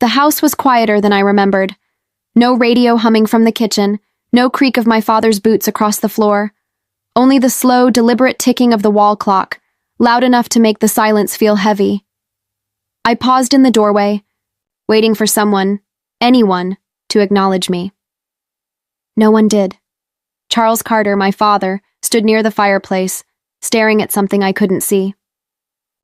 The house was quieter than I remembered. No radio humming from the kitchen, no creak of my father's boots across the floor. Only the slow, deliberate ticking of the wall clock, loud enough to make the silence feel heavy. I paused in the doorway, waiting for someone, anyone, to acknowledge me. No one did. Charles Carter, my father, stood near the fireplace, staring at something I couldn't see.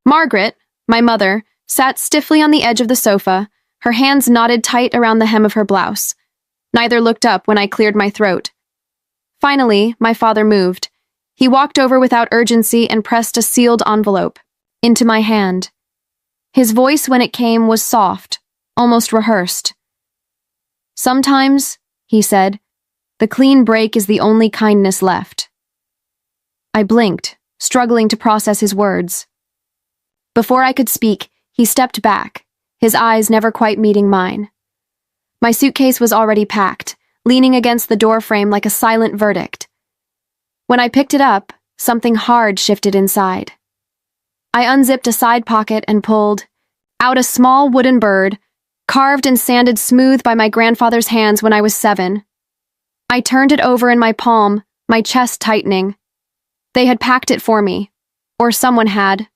Margaret, my mother, sat stiffly on the edge of the sofa, her hands knotted tight around the hem of her blouse. Neither looked up when I cleared my throat. Finally, my father moved. He walked over without urgency and pressed a sealed envelope into my hand. His voice, when it came, was soft, almost rehearsed. "Sometimes," he said, "the clean break is the only kindness left." I blinked, struggling to process his words. Before I could speak, he stepped back, his eyes never quite meeting mine. My suitcase was already packed, leaning against the doorframe like a silent verdict. When I picked it up, something hard shifted inside. I unzipped a side pocket and pulled out a small wooden bird, carved and sanded smooth by my grandfather's hands when I was 7. I turned it over in my palm, my chest tightening. They had packed it for me. Or someone had.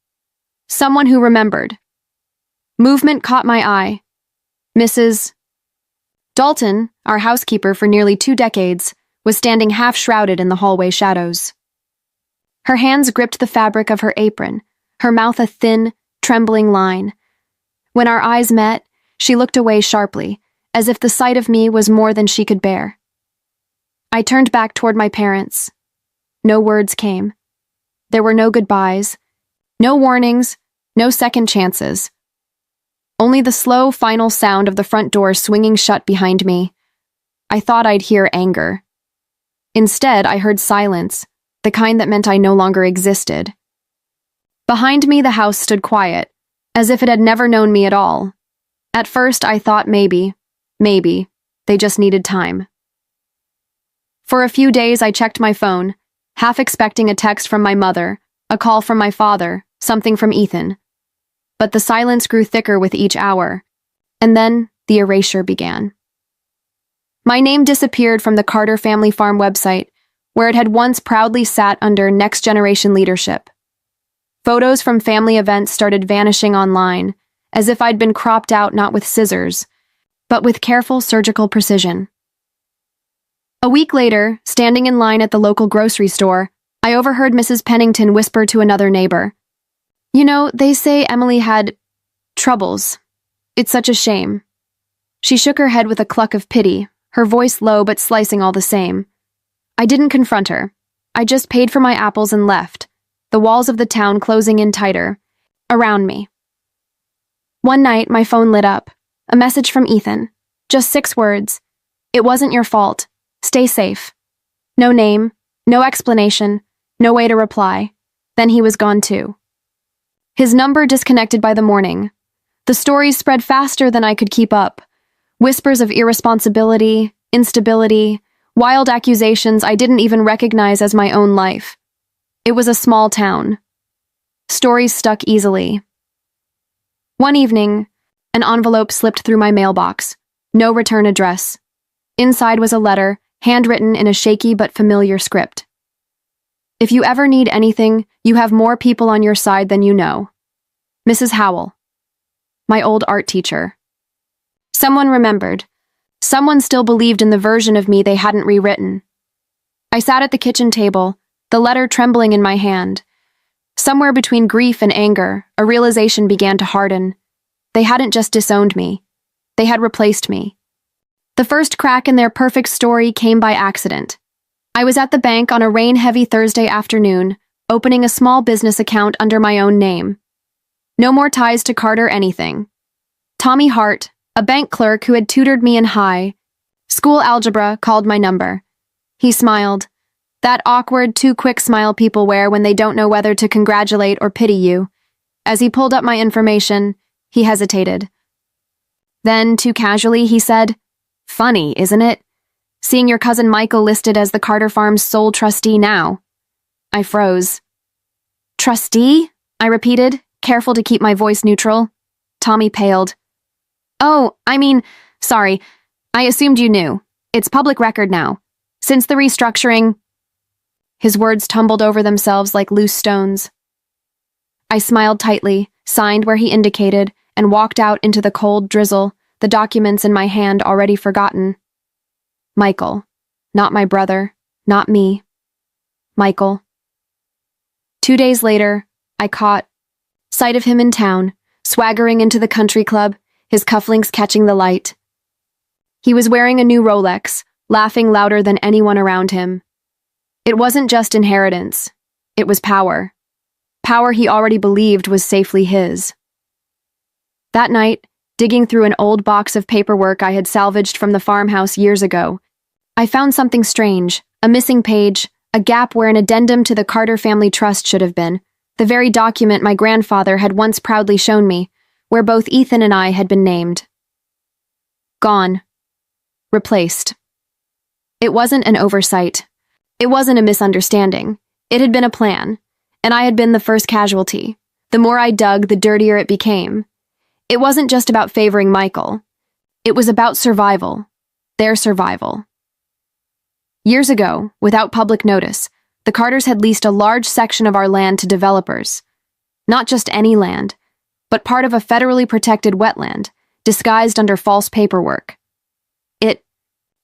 Someone who remembered. Movement caught my eye. Mrs. Dalton, our housekeeper for nearly 2 decades, was standing half-shrouded in the hallway shadows. Her hands gripped the fabric of her apron, her mouth a thin, trembling line. When our eyes met, she looked away sharply, as if the sight of me was more than she could bear. I turned back toward my parents. No words came. There were no goodbyes, no warnings, no second chances. Only the slow, final sound of the front door swinging shut behind me. I thought I'd hear anger. Instead, I heard silence, the kind that meant I no longer existed. Behind me, the house stood quiet, as if it had never known me at all. At first, I thought maybe, they just needed time. For a few days, I checked my phone, half expecting a text from my mother, a call from my father, something from Ethan. But the silence grew thicker with each hour, and then the erasure began. My name disappeared from the Carter Family Farm website, where it had once proudly sat under Next Generation leadership. Photos from family events started vanishing online, as if I'd been cropped out not with scissors, but with careful surgical precision. A week later, standing in line at the local grocery store, I overheard Mrs. Pennington whisper to another neighbor, "You know, they say Emily had troubles. It's such a shame." She shook her head with a cluck of pity, her voice low but slicing all the same. I didn't confront her. I just paid for my apples and left, the walls of the town closing in tighter, around me. One night, my phone lit up. A message from Ethan. Just 6 words. "It wasn't your fault. Stay safe." No name, no explanation, no way to reply. Then he was gone too. His number disconnected by the morning. The stories spread faster than I could keep up. Whispers of irresponsibility, instability, wild accusations I didn't even recognize as my own life. It was a small town. Stories stuck easily. One evening, an envelope slipped through my mailbox. No return address. Inside was a letter, handwritten in a shaky but familiar script. "If you ever need anything, you have more people on your side than you know. Mrs. Howell." My old art teacher. Someone remembered. Someone still believed in the version of me they hadn't rewritten. I sat at the kitchen table, the letter trembling in my hand. Somewhere between grief and anger, a realization began to harden. They hadn't just disowned me. They had replaced me. The first crack in their perfect story came by accident. I was at the bank on a rain-heavy Thursday afternoon, opening a small business account under my own name. No more ties to Carter anything. Tommy Hart, a bank clerk who had tutored me in high school algebra, called my number. He smiled. That awkward, too-quick smile people wear when they don't know whether to congratulate or pity you. As he pulled up my information, he hesitated. Then, too casually, he said, "Funny, isn't it? Seeing your cousin Michael listed as the Carter Farm's sole trustee now." I froze. "Trustee?" I repeated, careful to keep my voice neutral. Tommy paled. Oh, sorry. I assumed you knew. It's public record now. Since the restructuring... His words tumbled over themselves like loose stones. I smiled tightly, signed where he indicated, and walked out into the cold drizzle, the documents in my hand already forgotten. Michael. Not my brother. Not me. Michael. 2 days later, I caught sight of him in town, swaggering into the country club, his cufflinks catching the light. He was wearing a new Rolex, laughing louder than anyone around him. It wasn't just inheritance. It was power. Power he already believed was safely his. That night, digging through an old box of paperwork I had salvaged from the farmhouse years ago, I found something strange, a missing page, a gap where an addendum to the Carter family trust should have been, the very document my grandfather had once proudly shown me, where both Ethan and I had been named. Gone. Replaced. It wasn't an oversight. It wasn't a misunderstanding. It had been a plan, and I had been the first casualty. The more I dug, the dirtier it became. It wasn't just about favoring Michael. It was about survival. Their survival. Years ago, without public notice, the Carters had leased a large section of our land to developers. Not just any land, but part of a federally protected wetland, disguised under false paperwork. It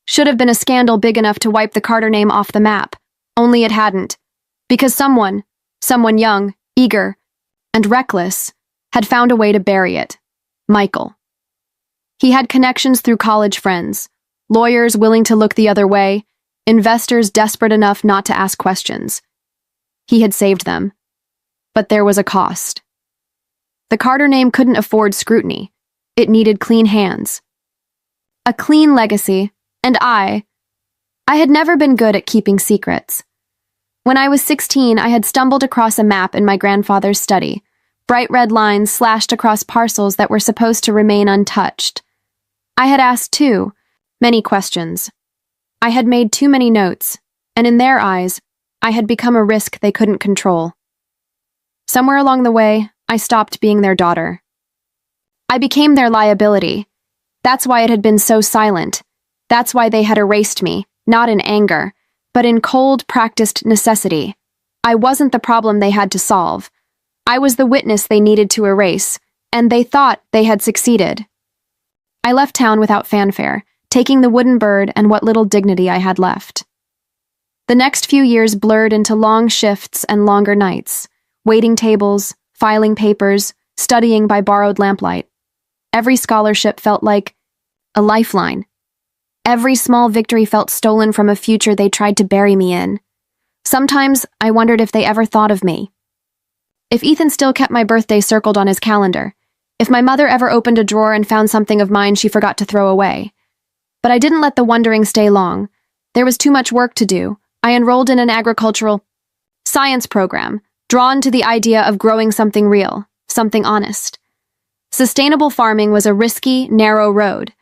should have been a scandal big enough to wipe the Carter name off the map, only it hadn't, because someone young, eager, and reckless, had found a way to bury it. Michael. He had connections through college friends, lawyers willing to look the other way, investors desperate enough not to ask questions. He had saved them. But there was a cost. The Carter name couldn't afford scrutiny. It needed clean hands. A clean legacy, and I had never been good at keeping secrets. When I was 16, I had stumbled across a map in my grandfather's study, bright red lines slashed across parcels that were supposed to remain untouched. I had asked, too, many questions. I had made too many notes, and in their eyes, I had become a risk they couldn't control. Somewhere along the way, I stopped being their daughter. I became their liability. That's why it had been so silent. That's why they had erased me, not in anger, but in cold, practiced necessity. I wasn't the problem they had to solve. I was the witness they needed to erase, and they thought they had succeeded. I left town without fanfare, taking the wooden bird and what little dignity I had left. The next few years blurred into long shifts and longer nights, waiting tables, filing papers, studying by borrowed lamplight. Every scholarship felt like a lifeline. Every small victory felt stolen from a future they tried to bury me in. Sometimes I wondered if they ever thought of me. If Ethan still kept my birthday circled on his calendar. If my mother ever opened a drawer and found something of mine she forgot to throw away. But I didn't let the wondering stay long. There was too much work to do. I enrolled in an agricultural science program, drawn to the idea of growing something real, something honest. Sustainable farming was a risky, narrow road,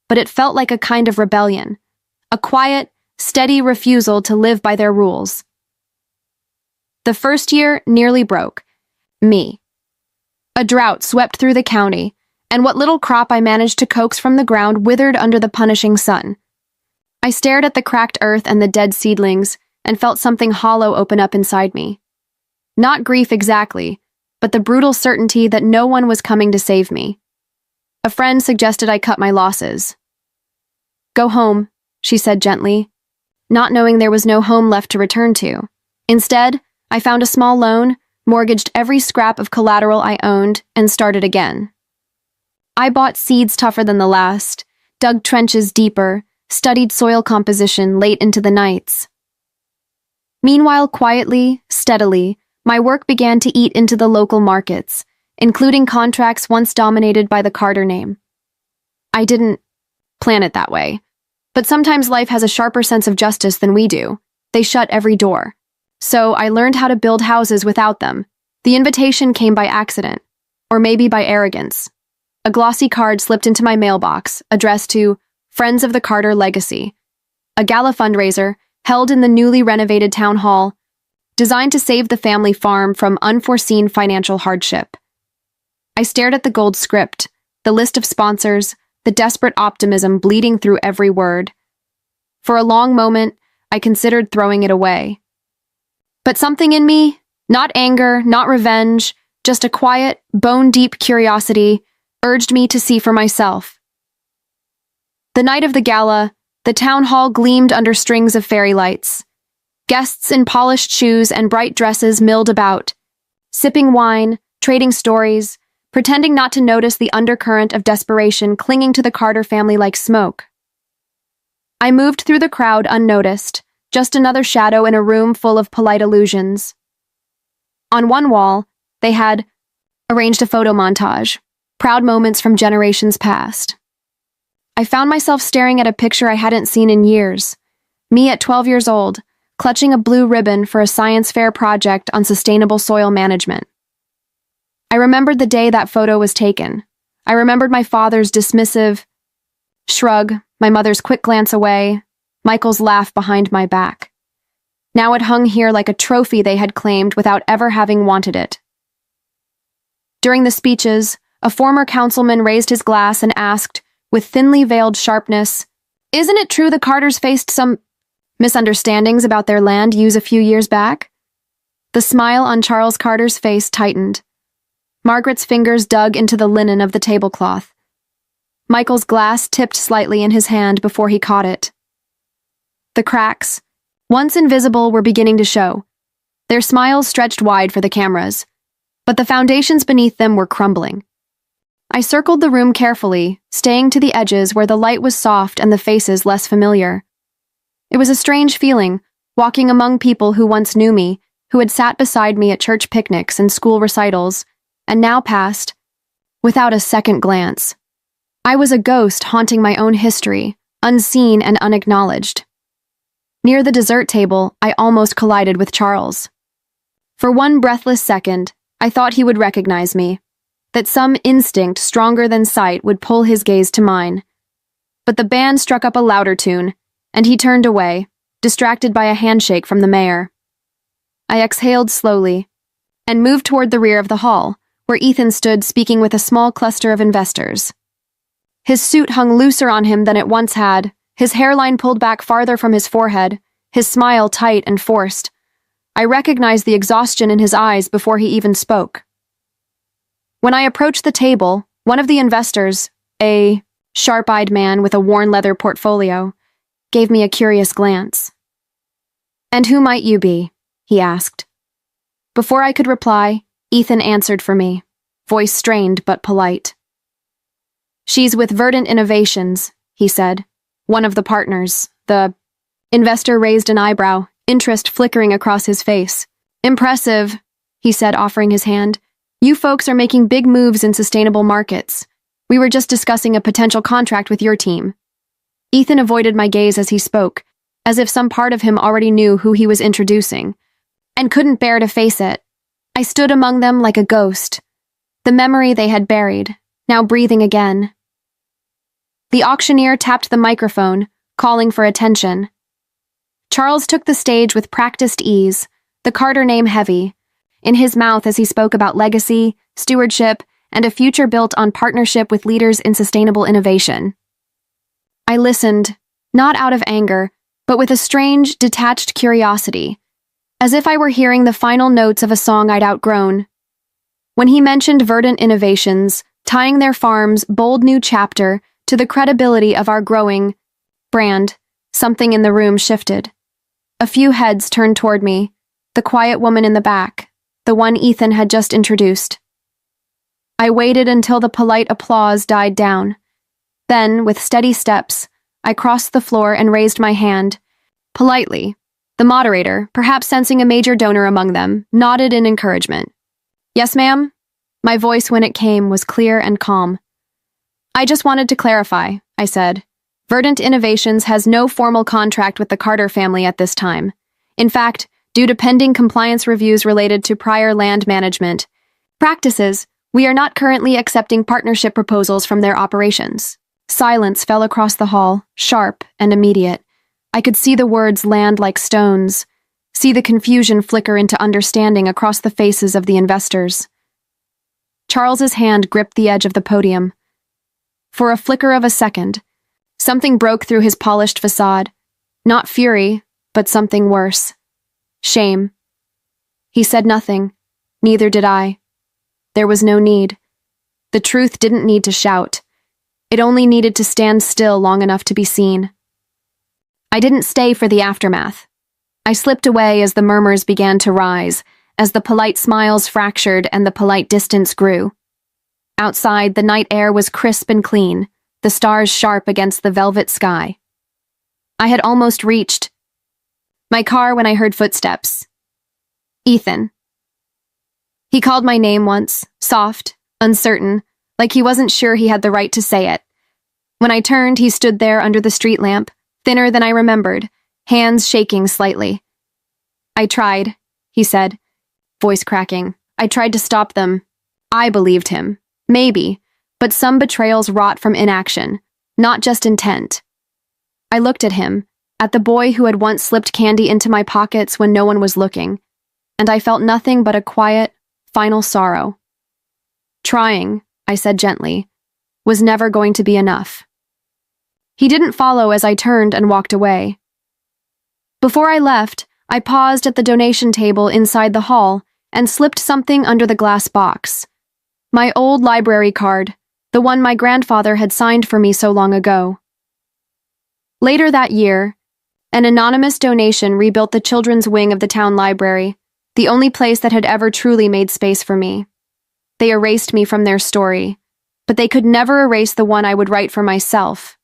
but it felt like a kind of rebellion, a quiet, steady refusal to live by their rules. The first year nearly broke me. A drought swept through the county, and what little crop I managed to coax from the ground withered under the punishing sun. I stared at the cracked earth and the dead seedlings and felt something hollow open up inside me. Not grief exactly, but the brutal certainty that no one was coming to save me. A friend suggested I cut my losses. "Go home," she said gently, not knowing there was no home left to return to. Instead, I found a small loan, mortgaged every scrap of collateral I owned, and started again. I bought seeds tougher than the last, dug trenches deeper, studied soil composition late into the nights. Meanwhile, quietly, steadily, my work began to eat into the local markets, including contracts once dominated by the Carter name. I didn't plan it that way, but sometimes life has a sharper sense of justice than we do. They shut every door. So I learned how to build houses without them. The invitation came by accident, or maybe by arrogance. A glossy card slipped into my mailbox, addressed to Friends of the Carter Legacy, a gala fundraiser held in the newly renovated town hall, designed to save the family farm from unforeseen financial hardship. I stared at the gold script, the list of sponsors, the desperate optimism bleeding through every word. For a long moment, I considered throwing it away. But something in me, not anger, not revenge, just a quiet, bone-deep curiosity, urged me to see for myself. The night of the gala, the town hall gleamed under strings of fairy lights. Guests in polished shoes and bright dresses milled about, sipping wine, trading stories, pretending not to notice the undercurrent of desperation clinging to the Carter family like smoke. I moved through the crowd unnoticed, just another shadow in a room full of polite illusions. On one wall, they had arranged a photo montage, proud moments from generations past. I found myself staring at a picture I hadn't seen in years, me at 12 years old, clutching a blue ribbon for a science fair project on sustainable soil management. I remembered the day that photo was taken. I remembered my father's dismissive shrug, my mother's quick glance away, Michael's laugh behind my back. Now it hung here like a trophy they had claimed without ever having wanted it. During the speeches, a former councilman raised his glass and asked, with thinly veiled sharpness, "Isn't it true the Carters faced some misunderstandings about their land use a few years back?" The smile on Charles Carter's face tightened. Margaret's fingers dug into the linen of the tablecloth. Michael's glass tipped slightly in his hand before he caught it. The cracks, once invisible, were beginning to show. Their smiles stretched wide for the cameras, but the foundations beneath them were crumbling. I circled the room carefully, staying to the edges where the light was soft and the faces less familiar. It was a strange feeling, walking among people who once knew me, who had sat beside me at church picnics and school recitals, and now passed, without a second glance. I was a ghost haunting my own history, unseen and unacknowledged. Near the dessert table, I almost collided with Charles. For one breathless second, I thought he would recognize me, that some instinct stronger than sight would pull his gaze to mine. But the band struck up a louder tune, and he turned away, distracted by a handshake from the mayor. I exhaled slowly, and moved toward the rear of the hall, where Ethan stood speaking with a small cluster of investors. His suit hung looser on him than it once had, his hairline pulled back farther from his forehead, his smile tight and forced. I recognized the exhaustion in his eyes before he even spoke. When I approached the table, one of the investors, a sharp-eyed man with a worn leather portfolio, gave me a curious glance. "And who might you be?" he asked. Before I could reply, Ethan answered for me, voice strained but polite. "She's with Verdant Innovations," he said. "One of the partners." The investor raised an eyebrow, interest flickering across his face. "Impressive," he said, offering his hand. "You folks are making big moves in sustainable markets. We were just discussing a potential contract with your team." Ethan avoided my gaze as he spoke, as if some part of him already knew who he was introducing, and couldn't bear to face it. I stood among them like a ghost, the memory they had buried, now breathing again. The auctioneer tapped the microphone, calling for attention. Charles took the stage with practiced ease, the Carter name heavy, in his mouth as he spoke about legacy, stewardship, and a future built on partnership with leaders in sustainable innovation. I listened, not out of anger, but with a strange, detached curiosity, as if I were hearing the final notes of a song I'd outgrown. When he mentioned Verdant Innovations, tying their farm's bold new chapter to the credibility of our growing brand, something in the room shifted. A few heads turned toward me, the quiet woman in the back, the one Ethan had just introduced. I waited until the polite applause died down. Then, with steady steps, I crossed the floor and raised my hand. Politely, the moderator, perhaps sensing a major donor among them, nodded in encouragement. "Yes, ma'am?" My voice, when it came, was clear and calm. "I just wanted to clarify," I said. "Verdant Innovations has no formal contract with the Carter family at this time. In fact, due to pending compliance reviews related to prior land management practices, we are not currently accepting partnership proposals from their operations." Silence fell across the hall, sharp and immediate. I could see the words land like stones, see the confusion flicker into understanding across the faces of the investors. Charles's hand gripped the edge of the podium. For a flicker of a second, something broke through his polished facade. Not fury, but something worse. Shame. He said nothing. Neither did I. There was no need. The truth didn't need to shout. It only needed to stand still long enough to be seen. I didn't stay for the aftermath. I slipped away as the murmurs began to rise, as the polite smiles fractured and the polite distance grew. Outside, the night air was crisp and clean, the stars sharp against the velvet sky. I had almost reached my car when I heard footsteps. Ethan. He called my name once, soft, uncertain, like he wasn't sure he had the right to say it. When I turned, he stood there under the street lamp, thinner than I remembered, hands shaking slightly. I tried, he said, voice cracking. I tried to stop them. I believed him. Maybe, but some betrayals rot from inaction, not just intent. I looked at him, at the boy who had once slipped candy into my pockets when no one was looking, and I felt nothing but a quiet, final sorrow. Trying, I said gently, was never going to be enough. He didn't follow as I turned and walked away. Before I left, I paused at the donation table inside the hall and slipped something under the glass box. My old library card, the one my grandfather had signed for me so long ago. Later that year, an anonymous donation rebuilt the children's wing of the town library, the only place that had ever truly made space for me. They erased me from their story, but they could never erase the one I would write for myself,